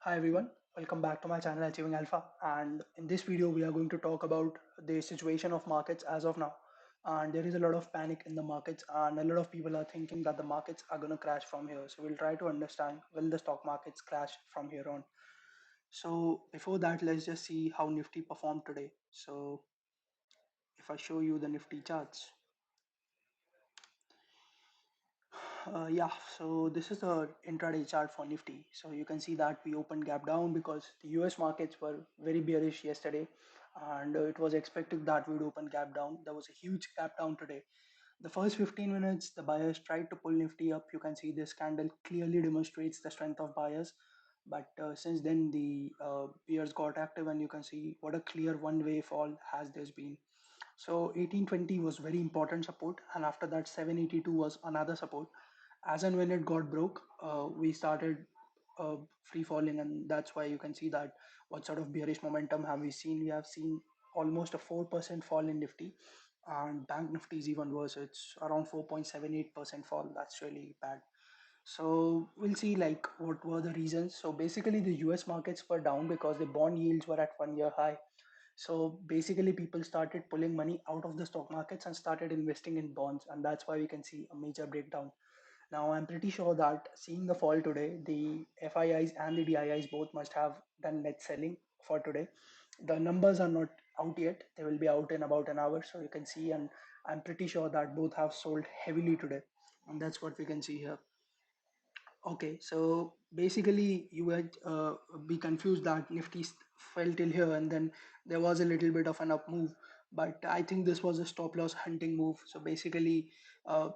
Hi everyone, welcome back to my channel Achieving Alpha. And in this video, we are going to talk about the situation of markets as of now. And there is a lot of panic in the markets, and a lot of people are thinking that the markets are going to crash from here. So we'll try to understand will the stock markets crash from here on. So before that, let's just see how Nifty performed today. So if I show you the Nifty charts, yeah, so this is the intraday chart for Nifty. So you can see that we opened gap down because the US markets were very bearish yesterday, and it was expected that we would open gap down. There was a huge gap down today. The first 15 minutes, the buyers tried to pull Nifty up. You can see this candle clearly demonstrates the strength of buyers. But since then, the bears got active, and you can see what a clear one-way fall has this been. So 1820 was very important support, and after that 782 was another support. As and when it got broke, we started free falling, and that's why you can see that what sort of bearish momentum have we seen. We have seen almost a 4% fall in Nifty, and Bank Nifty is even worse. It's around 4.78% fall. That's really bad. So we'll see like what were the reasons. So basically the US markets were down because the bond yields were at 1 year high. So basically, people started pulling money out of the stock markets and started investing in bonds, and that's why we can see a major breakdown. Now, I'm pretty sure that seeing the fall today, the FIIs and the DIIs both must have done net selling for today. The numbers are not out yet, they will be out in about an hour, so you can see, and I'm pretty sure that both have sold heavily today, and that's what we can see here. Okay, so basically you would be confused that fell till here and then there was a little bit of an up move, but I think this was a stop loss hunting move. So basically,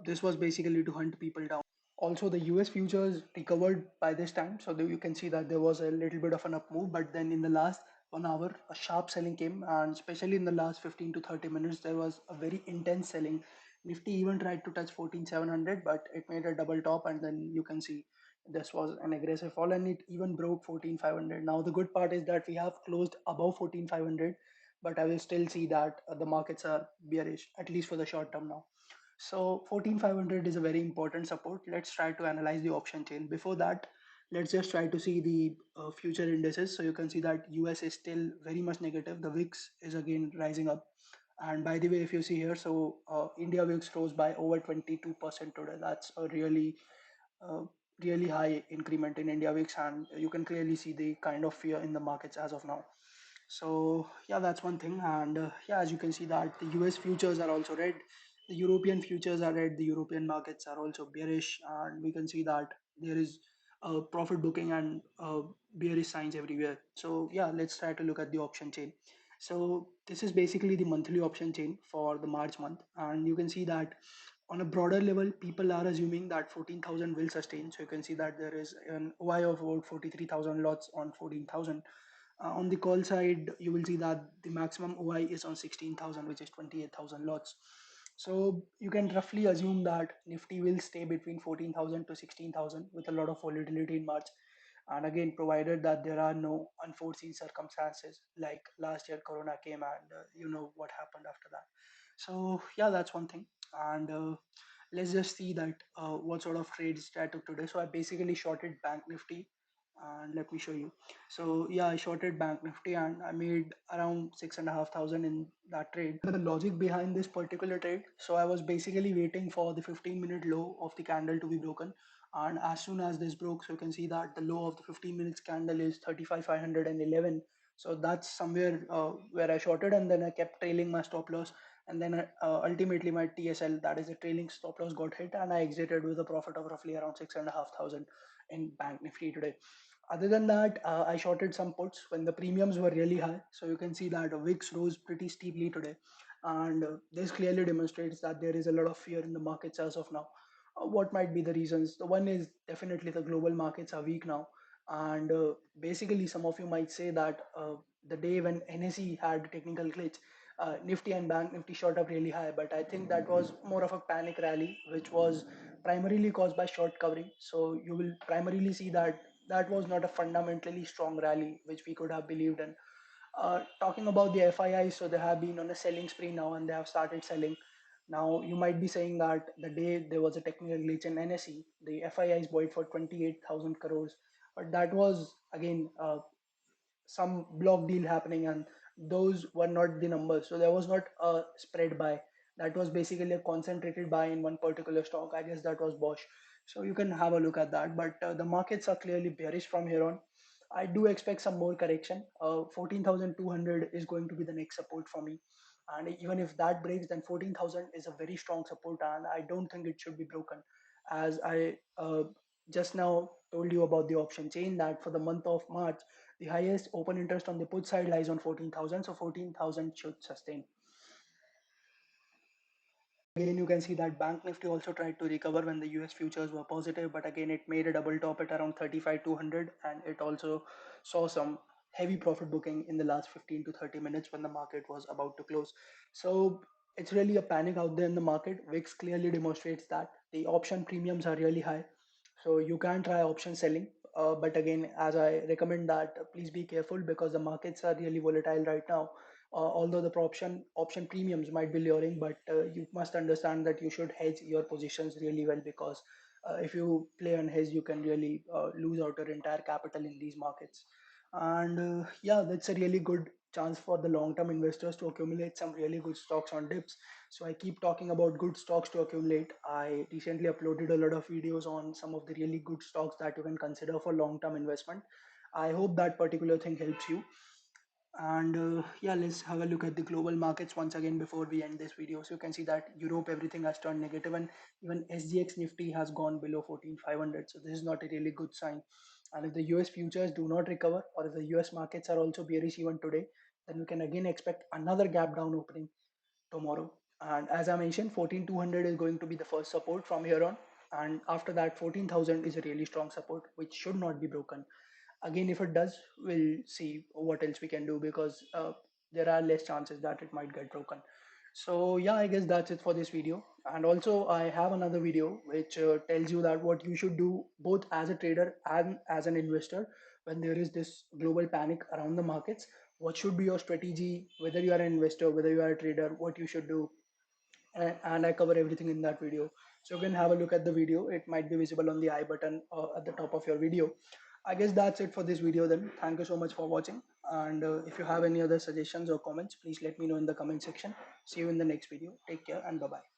this was basically to hunt people down. Also, the US futures recovered by this time, so you can see that there was a little bit of an up move, but then in the last 1 hour, a sharp selling came, and especially in the last 15 to 30 minutes, there was a very intense selling. Nifty even tried to touch 14,700, but it made a double top, and then you can see this was an aggressive fall, and it even broke 14,500. Now, the good part is that we have closed above 14,500, but I will still see that the markets are bearish, at least for the short term now. So 14,500 is a very important support. Let's try to analyze the option chain. Before that, let's just try to see the future indices. So you can see that US is still very much negative. The VIX is again rising up. And by the way, if you see here, so India VIX rose by over 22% today. That's a uh, really high increment in India VIX, and you can clearly see the kind of fear in the markets as of now. So yeah, that's one thing. And yeah, as you can see that the US futures are also red, the European futures are red, the European markets are also bearish, and we can see that there is profit booking and bearish signs everywhere. So yeah, let's try to look at the option chain. So this is basically the monthly option chain for the March month, and you can see that on a broader level, people are assuming that 14,000 will sustain. So you can see that there is an OI of about 43,000 lots on 14,000. On the call side, you will see that the maximum OI is on 16,000, which is 28,000 lots. So you can roughly assume that Nifty will stay between 14,000 to 16,000 with a lot of volatility in March. And again, provided that there are no unforeseen circumstances like last year Corona came, and you know what happened after that. So yeah, that's one thing. And let's just see that what sort of trades I took today. So I basically shorted Bank Nifty, and let me show you. So yeah, I shorted Bank Nifty and I made around 6,500 in that trade. The logic behind this particular trade, so I was basically waiting for the 15-minute low of the candle to be broken, and as soon as this broke, so you can see that the low of the 15 minutes candle is 35,511. So that's somewhere where I shorted, and then I kept trailing my stop loss, and then ultimately my TSL, that is a trailing stop loss, got hit, and I exited with a profit of roughly around 6,500 in Bank Nifty today. Other than that, I shorted some puts when the premiums were really high. So you can see that VIX rose pretty steeply today. And this clearly demonstrates that there is a lot of fear in the markets as of now. What might be the reasons? The one is definitely the global markets are weak now. And basically, some of you might say that the day when NSE had technical glitch, Nifty and Bank Nifty shot up really high. But I think that was more of a panic rally, which was primarily caused by short covering. So you will primarily see that that was not a fundamentally strong rally which we could have believed in. Talking about the FII, so they have been on a selling spree now and they have started selling. Now you might be saying that the day there was a technical glitch in NSE, the FIIs bought for 28,000 crores, but that was again some block deal happening, and those were not the numbers. So there was not a spread buy. That was basically a concentrated buy in one particular stock. I guess that was Bosch. So you can have a look at that. But the markets are clearly bearish from here on. I do expect some more correction. 14,200 is going to be the next support for me. And even if that breaks, then 14,000 is a very strong support, and I don't think it should be broken. As I just now told you about the option chain, that for the month of March, the highest open interest on the put side lies on 14,000, so 14,000 should sustain. Again, you can see that Bank Nifty also tried to recover when the US futures were positive, but again, it made a double top at around 35,200, and it also saw some heavy profit booking in the last 15 to 30 minutes when the market was about to close. So it's really a panic out there in the market. VIX clearly demonstrates that the option premiums are really high. So you can try option selling. But again, as I recommend that, please be careful because the markets are really volatile right now. Although the option premiums might be luring, but you must understand that you should hedge your positions really well, because if you play on hedge, you can really lose out your entire capital in these markets. And yeah, that's a really good chance for the long-term investors to accumulate some really good stocks on dips. So I keep talking about good stocks to accumulate. I recently uploaded a lot of videos on some of the really good stocks that you can consider for long-term investment. I hope that particular thing helps you. And yeah, let's have a look at the global markets once again before we end this video. So you can see that Europe, everything has turned negative, and even SGX Nifty has gone below 14,500. So this is not a really good sign. And if the US futures do not recover, or if the US markets are also bearish even today, then we can again expect another gap down opening tomorrow. And as I mentioned, 14,200 is going to be the first support from here on. And after that, 14,000 is a really strong support, which should not be broken. Again, if it does, we'll see what else we can do, because there are less chances that it might get broken. So yeah, I guess that's it for this video. And also I have another video which tells you that what you should do both as a trader and as an investor when there is this global panic around the markets. What should be your strategy, whether you are an investor, whether you are a trader, what you should do, and I cover everything in that video. So you can have a look at the video. It might be visible on the I button at the top of your video. I guess that's it for this video then. Thank you so much for watching. And if you have any other suggestions or comments, please let me know in the comment section. See you in the next video. Take care and bye bye.